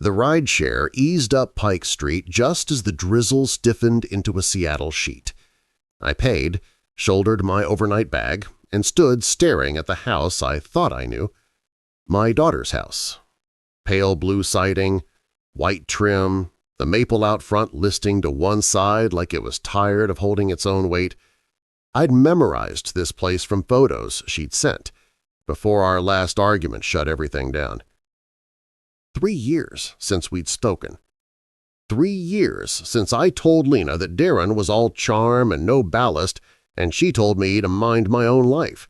The rideshare eased up Pike Street just as the drizzle stiffened into a Seattle sheet. I paid, shouldered my overnight bag, and stood staring at the house I thought I knew. My daughter's house. Pale blue siding, white trim, the maple out front listing to one side like it was tired of holding its own weight. I'd memorized this place from photos she'd sent before our last argument shut everything down. 3 years since we'd spoken. 3 years since I told Lena that Darren was all charm and no ballast, and she told me to mind my own life.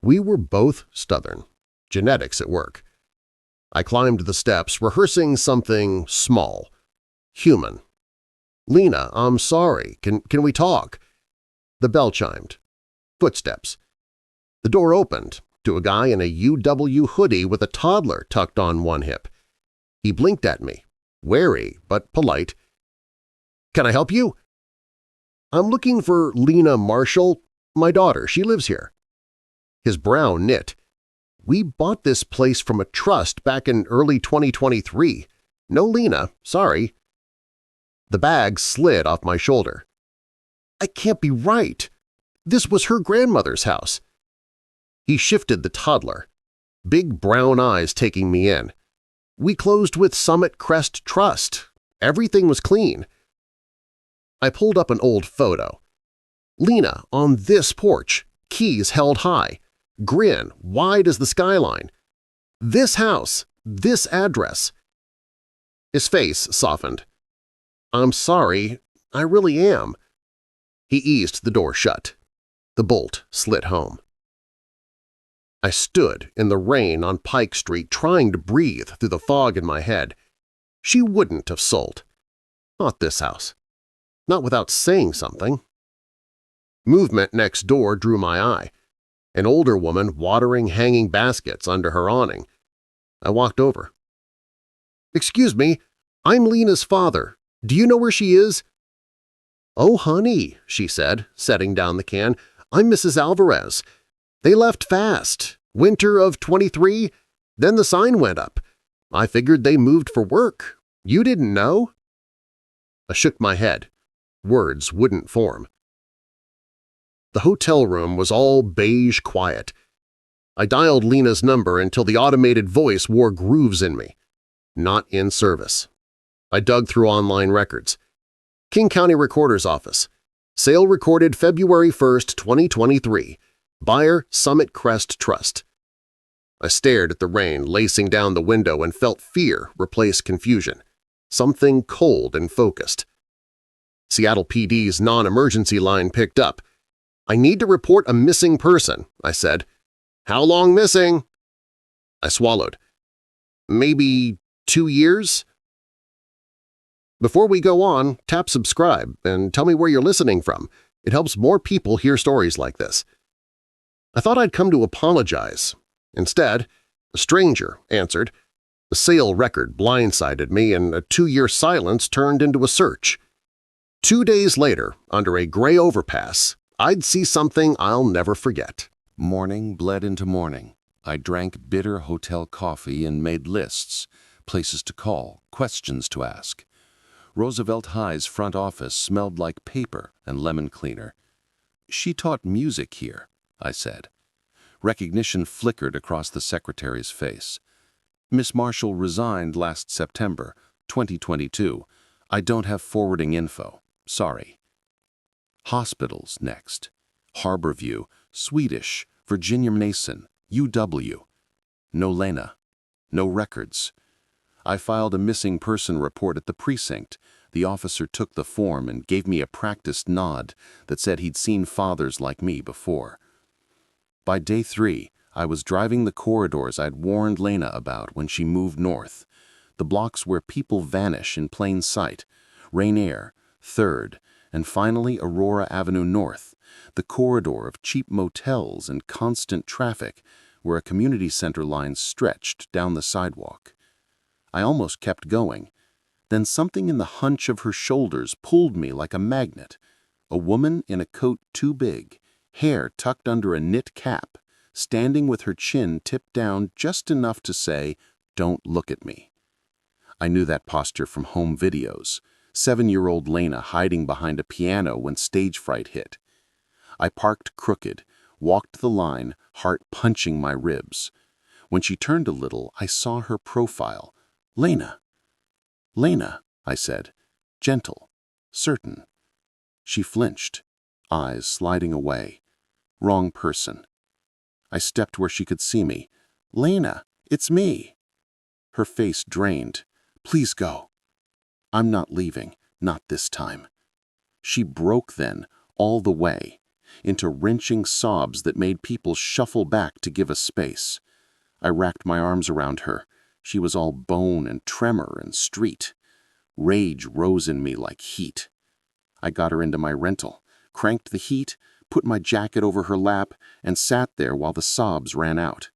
We were both stubborn. Genetics at work. I climbed the steps, rehearsing something small, human. "Lena, I'm sorry. Can we talk?" The bell chimed. Footsteps. The door opened to a guy in a UW hoodie with a toddler tucked on one hip. He blinked at me, wary but polite. "Can I help you?" "I'm looking for Lena Marshall, my daughter. She lives here." His brow knit. "We bought this place from a trust back in early 2023. No Lena, sorry." The bag slid off my shoulder. "I can't be right. This was her grandmother's house." He shifted the toddler, big brown eyes taking me in. "We closed with Summit Crest Trust. Everything was clean." I pulled up an old photo. Lena on this porch, keys held high, grin wide as the skyline. This house, this address. His face softened. "I'm sorry, I really am." He eased the door shut. The bolt slid home. I stood in the rain on Pike Street trying to breathe through the fog in my head. She wouldn't have sold. Not this house. Not without saying something. Movement next door drew my eye. An older woman watering hanging baskets under her awning. I walked over. "Excuse me, I'm Lena's father. Do you know where she is?" "Oh, honey," she said, setting down the can, "I'm Mrs. Alvarez. They left fast. Winter of 23. Then the sign went up. I figured they moved for work. You didn't know?" I shook my head. Words wouldn't form. The hotel room was all beige quiet. I dialed Lena's number until the automated voice wore grooves in me. Not in service. I dug through online records. King County Recorder's Office. Sale recorded February 1st, 2023. Buyer Summit Crest Trust. I stared at the rain lacing down the window and felt fear replace confusion. Something cold and focused. Seattle PD's non-emergency line picked up. "I need to report a missing person," I said. "How long missing?" I swallowed. "Maybe 2 years?" Before we go on, tap subscribe and tell me where you're listening from. It helps more people hear stories like this. I thought I'd come to apologize. Instead, a stranger answered. The sale record blindsided me and a 2-year silence turned into a search. 2 days later, under a gray overpass, I'd see something I'll never forget. Morning bled into morning. I drank bitter hotel coffee and made lists, places to call, questions to ask. Roosevelt High's front office smelled like paper and lemon cleaner. "She taught music here," I said. Recognition flickered across the secretary's face. "Miss Marshall resigned last September, 2022. I don't have forwarding info. Sorry." Hospitals next. Harborview, Swedish, Virginia Mason, UW. No Lena. No records. I filed a missing person report at the precinct. The officer took the form and gave me a practiced nod that said he'd seen fathers like me before. By day 3, I was driving the corridors I'd warned Lena about when she moved north, the blocks where people vanish in plain sight, Rainier, 3rd, and finally Aurora Avenue North, the corridor of cheap motels and constant traffic where a community center line stretched down the sidewalk. I almost kept going. Then something in the hunch of her shoulders pulled me like a magnet. A woman in a coat too big, hair tucked under a knit cap, standing with her chin tipped down just enough to say, "Don't look at me." I knew that posture from home videos. 7-year-old Lena hiding behind a piano when stage fright hit. I parked crooked, walked the line, heart punching my ribs. When she turned a little, I saw her profile. Lena. Lena, I said. Gentle. Certain. She flinched, eyes sliding away. Wrong person. I stepped where she could see me. Lena, it's me. Her face drained. Please go. I'm not leaving, not this time. She broke then, all the way, into wrenching sobs that made people shuffle back to give us space. I racked my arms around her. She was all bone and tremor and street. Rage rose in me like heat. I got her into my rental, cranked the heat, put my jacket over her lap, and sat there while the sobs ran out.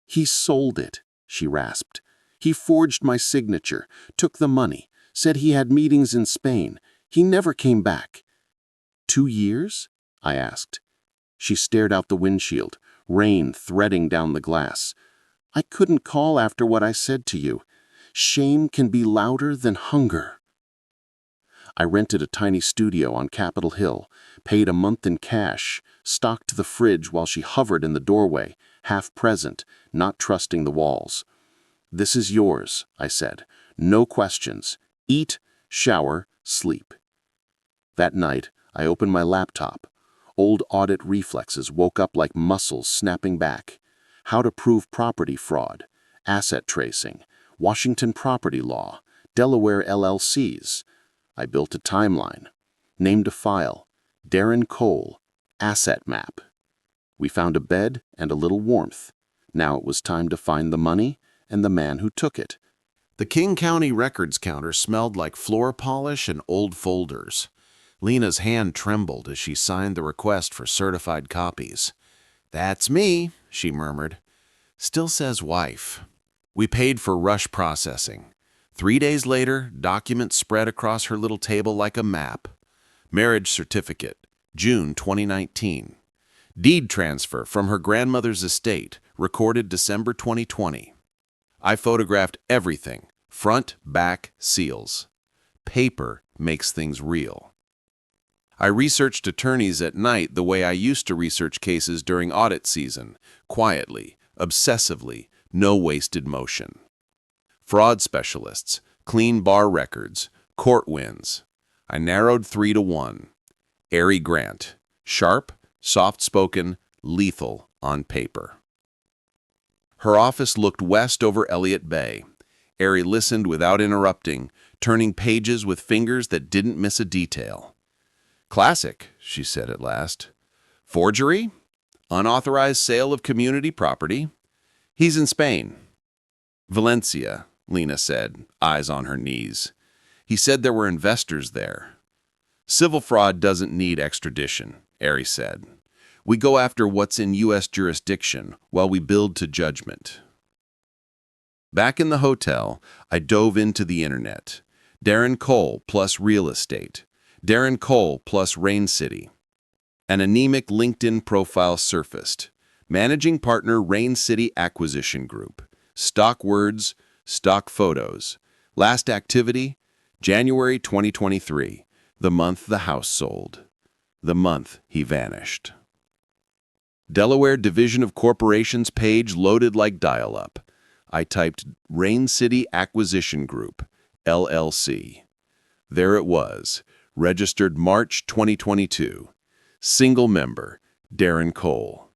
He sold it, she rasped. He forged my signature, took the money, said he had meetings in Spain. He never came back. 2 years? I asked. She stared out the windshield, rain threading down the glass. I couldn't call after what I said to you. Shame can be louder than hunger. I rented a tiny studio on Capitol Hill, paid a month in cash, stocked the fridge while she hovered in the doorway, half present, not trusting the walls. This is yours, I said. No questions. Eat, shower, sleep. That night, I opened my laptop. Old audit reflexes woke up like muscles snapping back. How to prove property fraud, asset tracing, Washington property law, Delaware LLCs. I built a timeline, named a file, Darren Cole, asset map. We found a bed and a little warmth. Now it was time to find the money and the man who took it. The King County records counter smelled like floor polish and old folders. Lena's hand trembled as she signed the request for certified copies. "That's me," she murmured. "Still says wife." We paid for rush processing. 3 days later, documents spread across her little table like a map. Marriage certificate, June 2019. Deed transfer from her grandmother's estate, recorded December 2020. I photographed everything, front, back, seals. Paper makes things real. I researched attorneys at night the way I used to research cases during audit season, quietly, obsessively, no wasted motion. Fraud specialists, clean bar records, court wins. I narrowed 3 to 1. Ari Grant, sharp, soft-spoken, lethal on paper. Her office looked west over Elliott Bay. Ari listened without interrupting, turning pages with fingers that didn't miss a detail. "Classic," she said at last. "Forgery? Unauthorized sale of community property? He's in Spain." "Valencia," Lena said, eyes on her knees. "He said there were investors there." "Civil fraud doesn't need extradition," Ari said. "We go after what's in U.S. jurisdiction while we build to judgment." Back in the hotel, I dove into the internet. Darren Cole plus real estate. Darren Cole plus Rain City. An anemic LinkedIn profile surfaced. Managing partner Rain City Acquisition Group. Stock words, stock photos. Last activity, January 2023, the month the house sold. The month he vanished. Delaware Division of Corporations page loaded like dial-up. I typed Rain City Acquisition Group, LLC. There it was, registered March 2022. Single member, Darren Cole.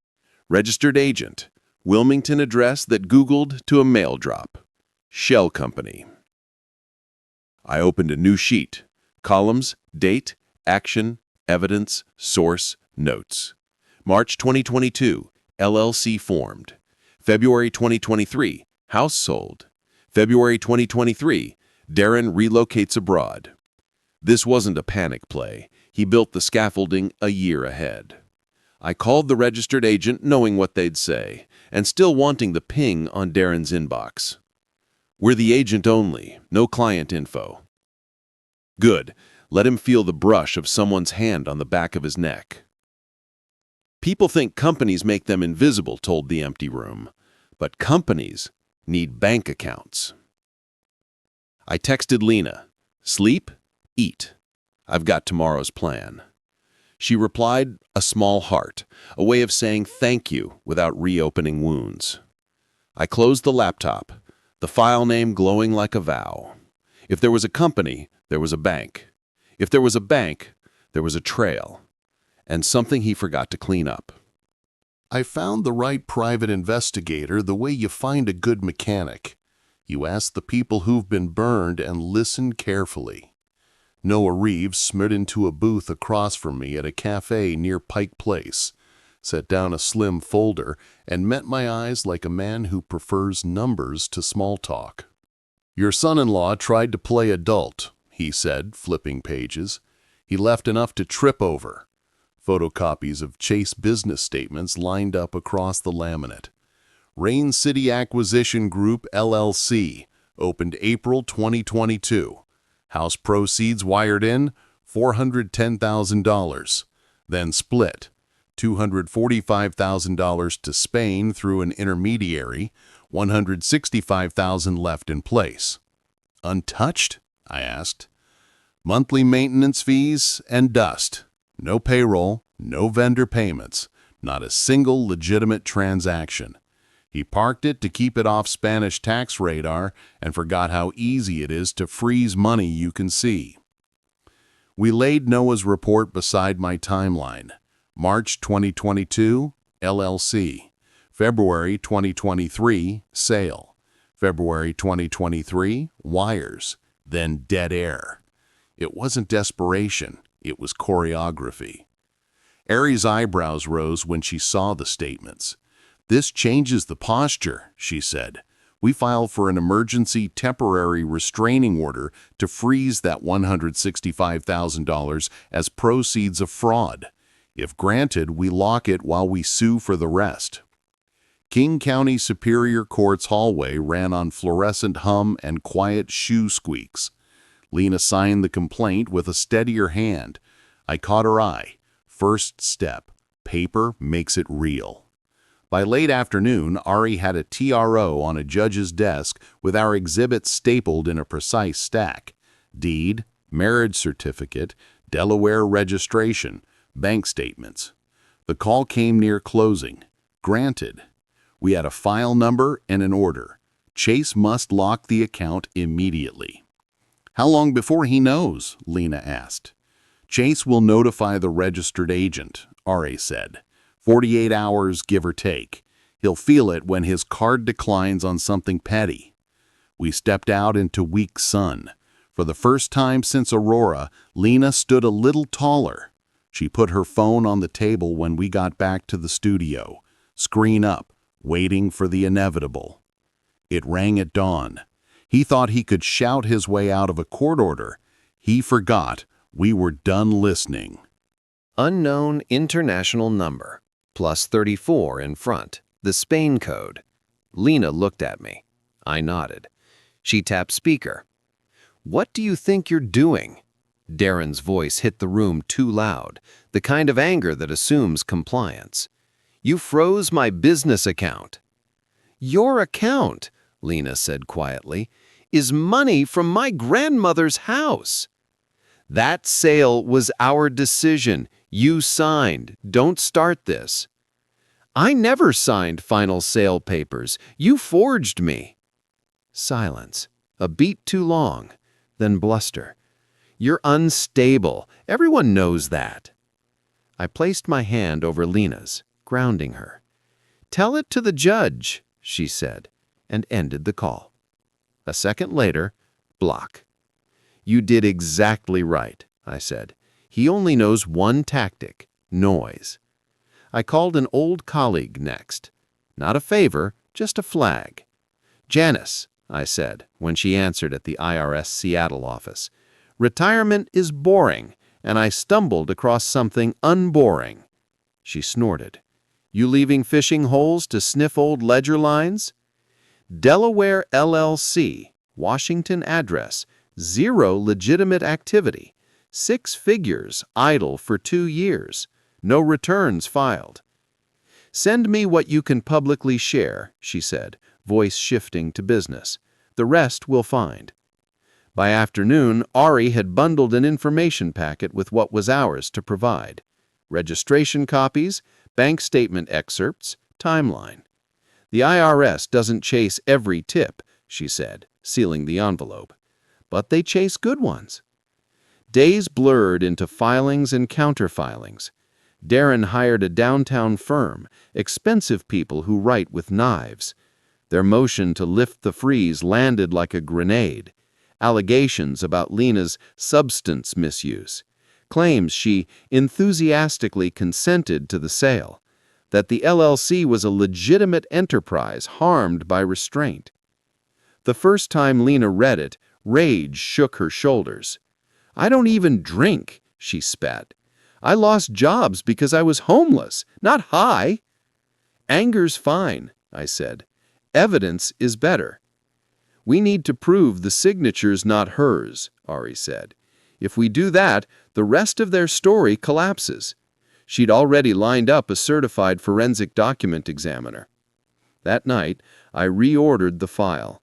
Registered agent, Wilmington address that Googled to a mail drop. Shell Company. I opened a new sheet. Columns, date, action, evidence, source, notes. March 2022, LLC formed. February 2023, house sold. February 2023, Darren relocates abroad. This wasn't a panic play. He built the scaffolding a year ahead. I called the registered agent knowing what they'd say, and still wanting the ping on Darren's inbox. "We're the agent only, no client info." "Good. Let him feel the brush of someone's hand on the back of his neck." "People think companies make them invisible," told the empty room. "But companies need bank accounts." I texted Lena, "Sleep, eat. I've got tomorrow's plan." She replied, a small heart, a way of saying thank you without reopening wounds. I closed the laptop, the file name glowing like a vow. If there was a company, there was a bank. If there was a bank, there was a trail. And something he forgot to clean up. I found the right private investigator the way you find a good mechanic. You ask the people who've been burned and listen carefully. Noah Reeves slid into a booth across from me at a cafe near Pike Place, set down a slim folder, and met my eyes like a man who prefers numbers to small talk. "Your son-in-law tried to play adult," he said, flipping pages. "He left enough to trip over." Photocopies of Chase business statements lined up across the laminate. Rain City Acquisition Group, LLC, opened April 2022. House proceeds wired in, $410,000. Then split, $245,000 to Spain through an intermediary, $165,000 left in place. "Untouched?" I asked. "Monthly maintenance fees and dust. No payroll, no vendor payments, not a single legitimate transaction. He parked it to keep it off Spanish tax radar and forgot how easy it is to freeze money you can see." We laid Noah's report beside my timeline. March 2022, LLC. February 2023, sale. February 2023, wires. Then dead air. It wasn't desperation. It was choreography. Ari's eyebrows rose when she saw the statements. "This changes the posture," she said. "We filed for an emergency temporary restraining order to freeze that $165,000 as proceeds of fraud. If granted, we lock it while we sue for the rest." King County Superior Court's hallway ran on fluorescent hum and quiet shoe squeaks. Lena signed the complaint with a steadier hand. I caught her eye. First step. Paper makes it real. By late afternoon, Ari had a TRO on a judge's desk with our exhibits stapled in a precise stack. Deed, marriage certificate, Delaware registration, bank statements. The call came near closing. Granted. We had a file number and an order. Chase must lock the account immediately. "How long before he knows?" Lena asked. "Chase will notify the registered agent," Ari said. 48 hours, give or take. He'll feel it when his card declines on something petty. We stepped out into weak sun. For the first time since Aurora, Lena stood a little taller. She put her phone on the table when we got back to the studio, screen up, waiting for the inevitable. It rang at dawn. He thought he could shout his way out of a court order. He forgot we were done listening. Unknown international number, +34 in front, the Spain code. Lena looked at me. I nodded. She tapped speaker. "What do you think you're doing?" Darren's voice hit the room too loud, the kind of anger that assumes compliance. "You froze my business account." "Your account," Lena said quietly, "is money from my grandmother's house." "That sale was our decision. You signed. Don't start this." "I never signed final sale papers. You forged me." Silence. A beat too long. Then bluster. "You're unstable. Everyone knows that." I placed my hand over Lena's, grounding her. "Tell it to the judge," she said, and ended the call. A second later, block. "You did exactly right," I said. "He only knows one tactic, noise." I called an old colleague next. Not a favor, just a flag. "Janice," I said, when she answered at the IRS Seattle office. "Retirement is boring, and I stumbled across something unboring." She snorted. "You leaving fishing holes to sniff old ledger lines?" "Delaware LLC, Washington address, 0 legitimate activity, 6 figures idle for 2 years, no returns filed." "Send me what you can publicly share," she said, voice shifting to business. "The rest we'll find." By afternoon, Ari had bundled an information packet with what was ours to provide: registration copies, bank statement excerpts, timeline. "The IRS doesn't chase every tip," she said, sealing the envelope, "but they chase good ones." Days blurred into filings and counterfilings. Darren hired a downtown firm, expensive people who write with knives. Their motion to lift the freeze landed like a grenade. Allegations about Lena's substance misuse. Claims she enthusiastically consented to the sale. That the LLC was a legitimate enterprise harmed by restraint. The first time Lena read it, rage shook her shoulders. "I don't even drink," she spat. "I lost jobs because I was homeless, not high." "Anger's fine," I said. "Evidence is better." "We need to prove the signature's not hers," Ari said. "If we do that, the rest of their story collapses." She'd already lined up a certified forensic document examiner. That night, I reordered the file.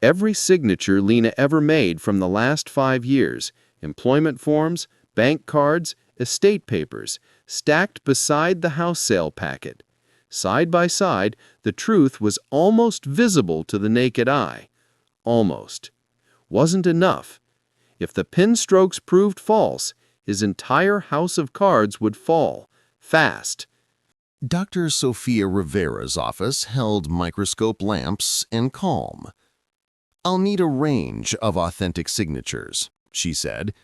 Every signature Lena ever made from the last 5 years, employment forms, bank cards, estate papers, stacked beside the house sale packet. Side by side, the truth was almost visible to the naked eye. Almost. Wasn't enough. If the pen strokes proved false, his entire house of cards would fall. Fast. Dr. Sophia Rivera's office held microscope lamps and calm. "I'll need a range of authentic signatures," she said.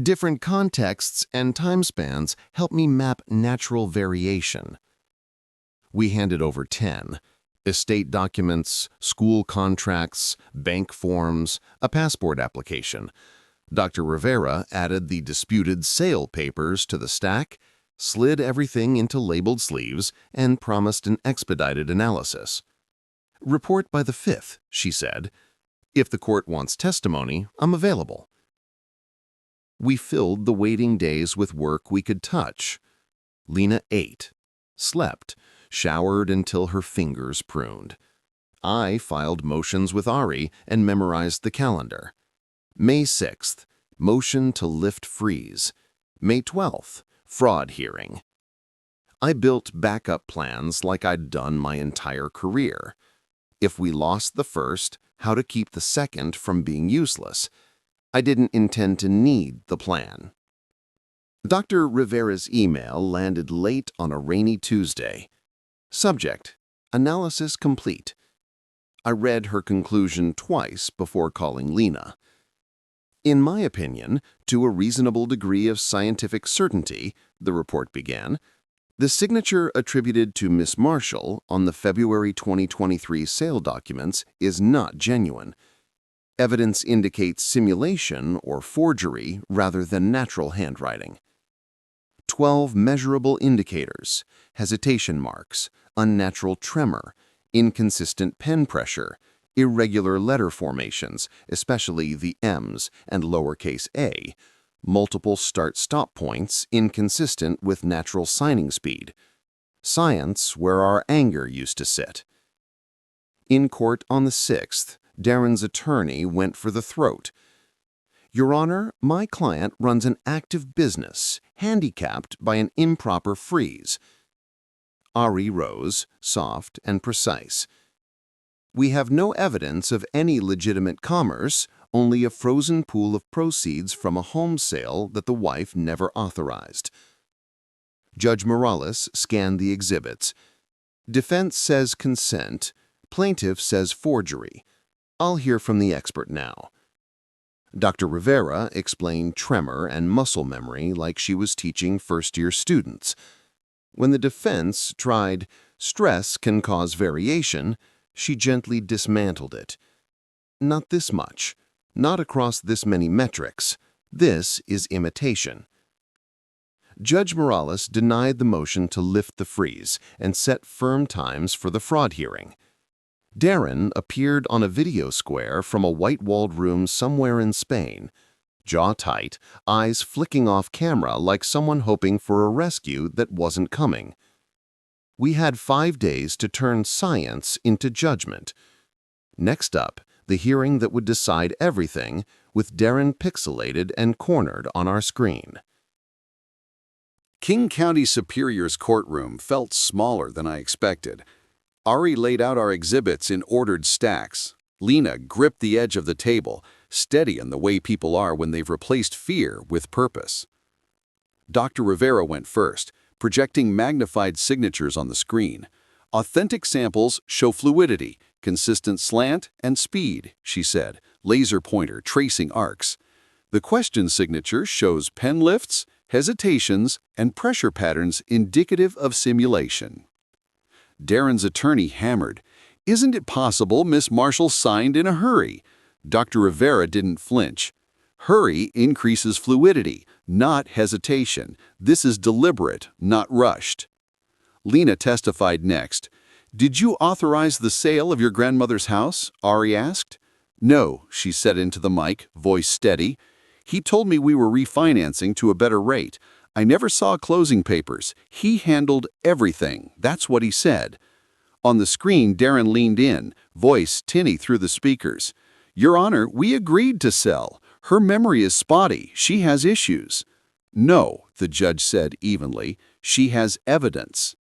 "Different contexts and time spans help me map natural variation." We handed over 10. Estate documents, school contracts, bank forms, a passport application. Dr. Rivera added the disputed sale papers to the stack, slid everything into labeled sleeves, and promised an expedited analysis. "Report by the 5th, she said. "If the court wants testimony, I'm available." We filled the waiting days with work we could touch. Lena ate, slept, showered until her fingers pruned. I filed motions with Ari and memorized the calendar. May 6th, motion to lift freeze. May 12th, fraud hearing. I built backup plans like I'd done my entire career. If we lost the first, how to keep the second from being useless. I didn't intend to need the plan. Dr. Rivera's email landed late on a rainy Tuesday. Subject: analysis complete. I read her conclusion twice before calling Lena. "In my opinion, to a reasonable degree of scientific certainty," the report began, "the signature attributed to Miss Marshall on the February 2023 sale documents is not genuine. Evidence indicates simulation or forgery rather than natural handwriting. 12 measurable indicators: hesitation marks, unnatural tremor, inconsistent pen pressure, irregular letter formations, especially the M's and lowercase a, multiple start-stop points inconsistent with natural signing speed. Science where our anger used to sit." In court on the 6th, Darren's attorney went for the throat. "Your Honor, my client runs an active business, handicapped by an improper freeze." Ari rose, soft and precise. "We have no evidence of any legitimate commerce, only a frozen pool of proceeds from a home sale that the wife never authorized." Judge Morales scanned the exhibits. "Defense says consent. Plaintiff says forgery. I'll hear from the expert now." Dr. Rivera explained tremor and muscle memory like she was teaching first-year students. When the defense tried stress can cause variation, she gently dismantled it. "Not this much. Not across this many metrics. This is imitation." Judge Morales denied the motion to lift the freeze and set firm times for the fraud hearing. Darren appeared on a video square from a white-walled room somewhere in Spain, jaw tight, eyes flicking off camera like someone hoping for a rescue that wasn't coming. We had 5 days to turn science into judgment. Next up, the hearing that would decide everything with Darren pixelated and cornered on our screen. King County Superior's courtroom felt smaller than I expected. Ari laid out our exhibits in ordered stacks. Lena gripped the edge of the table, steady in the way people are when they've replaced fear with purpose. Dr. Rivera went first, projecting magnified signatures on the screen. Authentic samples show fluidity, consistent slant, and speed, she said, laser pointer tracing arcs. The question signature shows pen lifts, hesitations, and pressure patterns indicative of simulation. Darren's attorney hammered, "Isn't it possible Miss Marshall signed in a hurry?" Dr. Rivera didn't flinch. Hurry increases fluidity, not hesitation. This is deliberate, not rushed. Lena testified next. "Did you authorize the sale of your grandmother's house?" Ari asked. "No," she said into the mic, voice steady. "He told me we were refinancing to a better rate. I never saw closing papers. He handled everything. That's what he said." On the screen, Darren leaned in, voice tinny through the speakers. "Your Honor, we agreed to sell. Her memory is spotty. She has issues." "No," the judge said evenly. "She has evidence."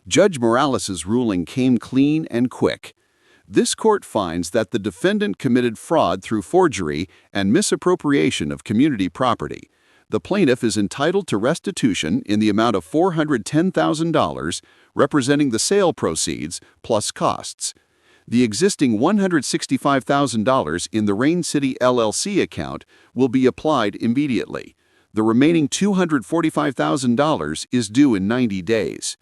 Judge Morales' ruling came clean and quick. This court finds that the defendant committed fraud through forgery and misappropriation of community property. The plaintiff is entitled to restitution in the amount of $410,000, representing the sale proceeds plus costs. The existing $165,000 in the Rain City LLC account will be applied immediately. The remaining $245,000 is due in 90 days.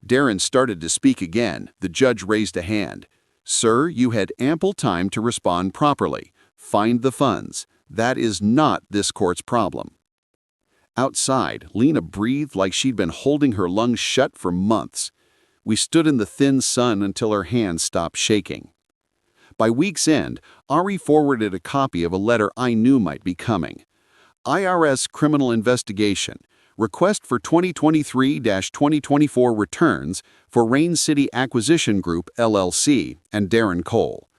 Darren started to speak again. The judge raised a hand. "Sir, you had ample time to respond properly. Find the funds. That is not this court's problem." Outside, Lena breathed like she'd been holding her lungs shut for months. We stood in the thin sun until her hands stopped shaking. By week's end, Ari forwarded a copy of a letter I knew might be coming. IRS criminal investigation. Request for 2023-2024 returns for Rain City Acquisition Group, LLC, and Darren Cole.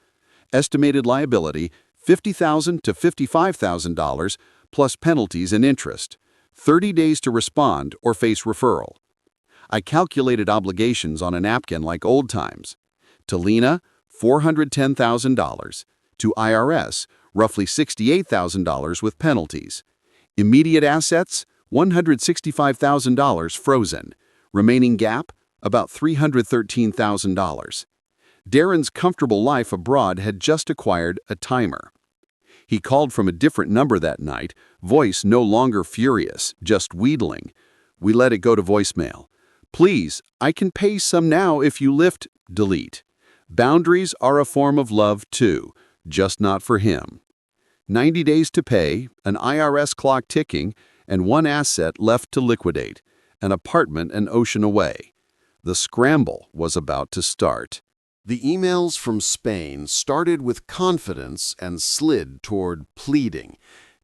Estimated liability, $50,000 to $55,000, plus penalties and interest. 30 days to respond or face referral. I calculated obligations on a napkin like old times. To Lena, $410,000. To IRS, roughly $68,000 with penalties. Immediate assets, $165,000 frozen. Remaining gap, about $313,000. Darren's comfortable life abroad had just acquired a timer. He called from a different number that night, voice no longer furious, just wheedling. We let it go to voicemail. "Please, I can pay some now if you lift," delete. "Boundaries are a form of love too, just not for him." 90 days to pay, an IRS clock ticking, and one asset left to liquidate, an apartment an ocean away. The scramble was about to start. The emails from Spain started with confidence and slid toward pleading.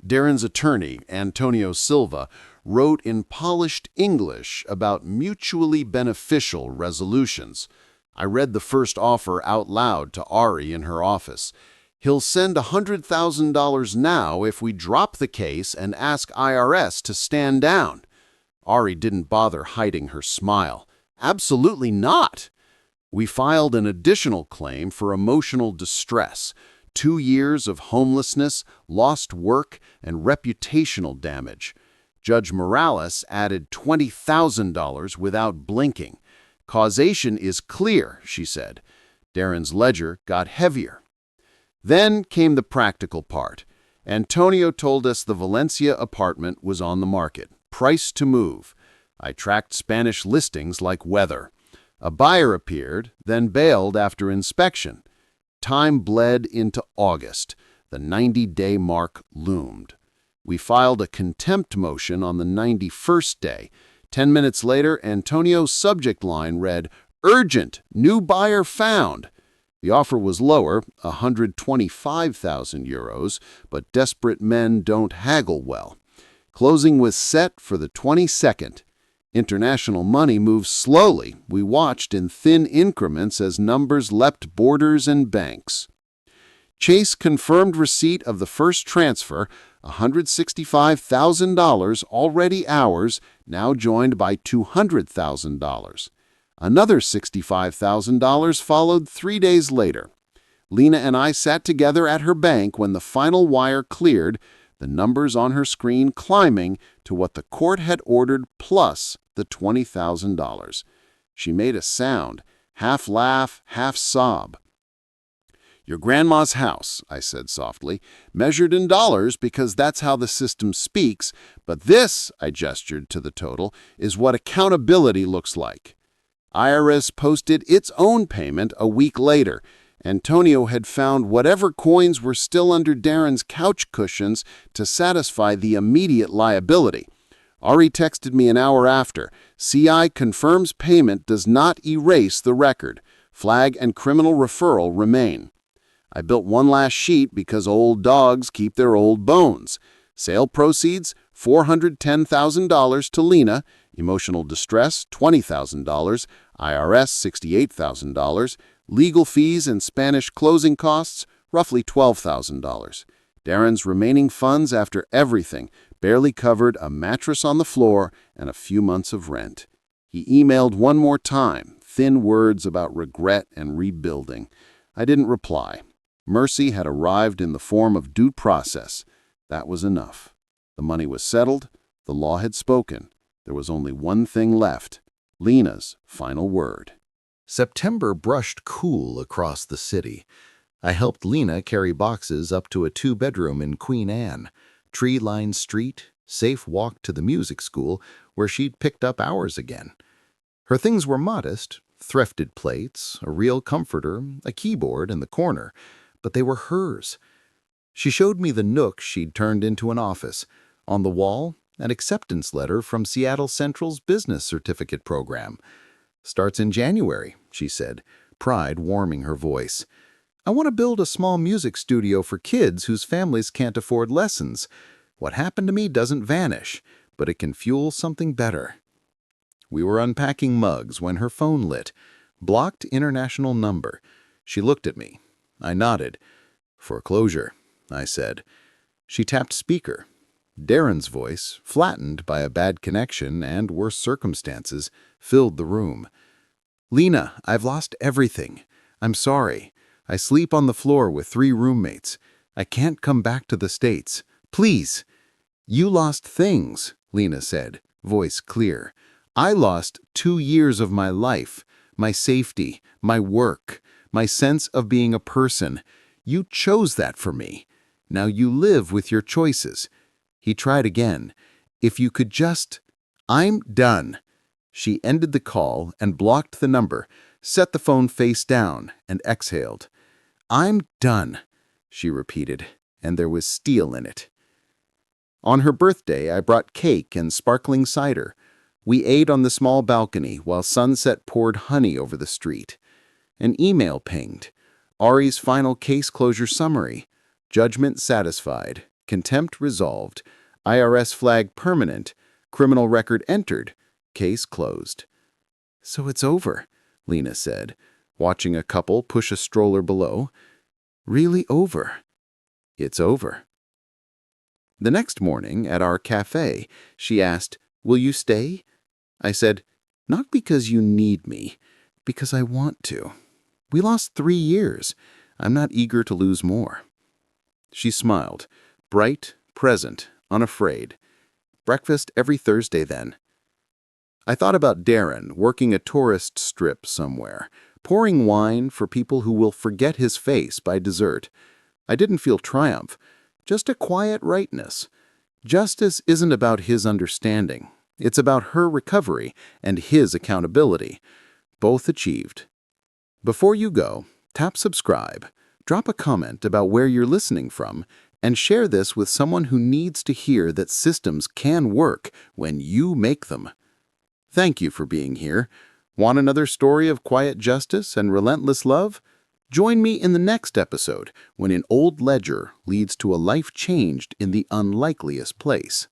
Darren's attorney, Antonio Silva, wrote in polished English about mutually beneficial resolutions. I read the first offer out loud to Ari in her office. "He'll send $100,000 now if we drop the case and ask IRS to stand down." Ari didn't bother hiding her smile. "Absolutely not." We filed an additional claim for emotional distress, 2 years of homelessness, lost work, and reputational damage. Judge Morales added $20,000 without blinking. "Causation is clear," she said. Darren's ledger got heavier. Then came the practical part. Antonio told us the Valencia apartment was on the market, price to move. I tracked Spanish listings like weather. A buyer appeared, then bailed after inspection. Time bled into August. The 90-day mark loomed. We filed a contempt motion on the 91st day. 10 minutes later, Antonio's subject line read, "Urgent, new buyer found." The offer was lower, 125,000 euros, but desperate men don't haggle well. Closing was set for the 22nd. International money moved slowly. We watched in thin increments as numbers leapt borders and banks. Chase confirmed receipt of the first transfer, $165,000 already ours, now joined by $200,000. Another $65,000 followed 3 days later. Lena and I sat together at her bank when the final wire cleared, the numbers on her screen climbing to what the court had ordered plus the $20,000. She made a sound, half laugh, half sob. "Your grandma's house," I said softly, "measured in dollars because that's how the system speaks, but this," I gestured to the total, "is what accountability looks like." IRS posted its own payment a week later. Antonio had found whatever coins were still under Darren's couch cushions to satisfy the immediate liability. Ari texted me an hour after. "CI confirms payment does not erase the record. Flag and criminal referral remain." I built one last sheet because old dogs keep their old bones. Sale proceeds, $410,000 to Lena. Emotional distress, $20,000. IRS, $68,000. Legal fees and Spanish closing costs, roughly $12,000. Darren's remaining funds after everything barely covered a mattress on the floor and a few months of rent. He emailed one more time, thin words about regret and rebuilding. I didn't reply. Mercy had arrived in the form of due process. That was enough. The money was settled. The law had spoken. There was only one thing left: Lena's final word. September brushed cool across the city. I helped Lena carry boxes up to a 2-bedroom in Queen Anne. Tree-lined street, safe walk to the music school where she'd picked up hours again. Her things were modest, thrifted plates, a real comforter, a keyboard in the corner, but they were hers. She showed me the nook she'd turned into an office. On the wall, an acceptance letter from Seattle Central's business certificate program. "Starts in January," she said, pride warming her voice. "I want to build a small music studio for kids whose families can't afford lessons. What happened to me doesn't vanish, but it can fuel something better." We were unpacking mugs when her phone lit. Blocked international number. She looked at me. I nodded. "Foreclosure," I said. She tapped speaker. Darren's voice, flattened by a bad connection and worse circumstances, filled the room. "Lena, I've lost everything. I'm sorry. I sleep on the floor with 3 roommates. I can't come back to the States. Please." "You lost things," Lena said, voice clear. "I lost 2 years of my life, my safety, my work, my sense of being a person. You chose that for me. Now you live with your choices." He tried again. "If you could just—" "I'm done." She ended the call and blocked the number, set the phone face down, and exhaled. "I'm done," she repeated, and there was steel in it. On her birthday, I brought cake and sparkling cider. We ate on the small balcony while sunset poured honey over the street. An email pinged. Ari's final case closure summary. Judgment satisfied. Contempt resolved. IRS flag permanent. Criminal record entered. Case closed. "So it's over," Lena said, watching a couple push a stroller below. "Really over." "It's over." The next morning, at our cafe, she asked, "Will you stay?" I said, "Not because you need me, because I want to. We lost 3 years. I'm not eager to lose more." She smiled, bright, present, unafraid. "Breakfast every Thursday, then." I thought about Darren working a tourist strip somewhere, pouring wine for people who will forget his face by dessert. I didn't feel triumph, just a quiet rightness. Justice isn't about his understanding. It's about her recovery and his accountability. Both achieved. Before you go, tap subscribe, drop a comment about where you're listening from, and share this with someone who needs to hear that systems can work when you make them. Thank you for being here. Want another story of quiet justice and relentless love? Join me in the next episode when an old ledger leads to a life changed in the unlikeliest place.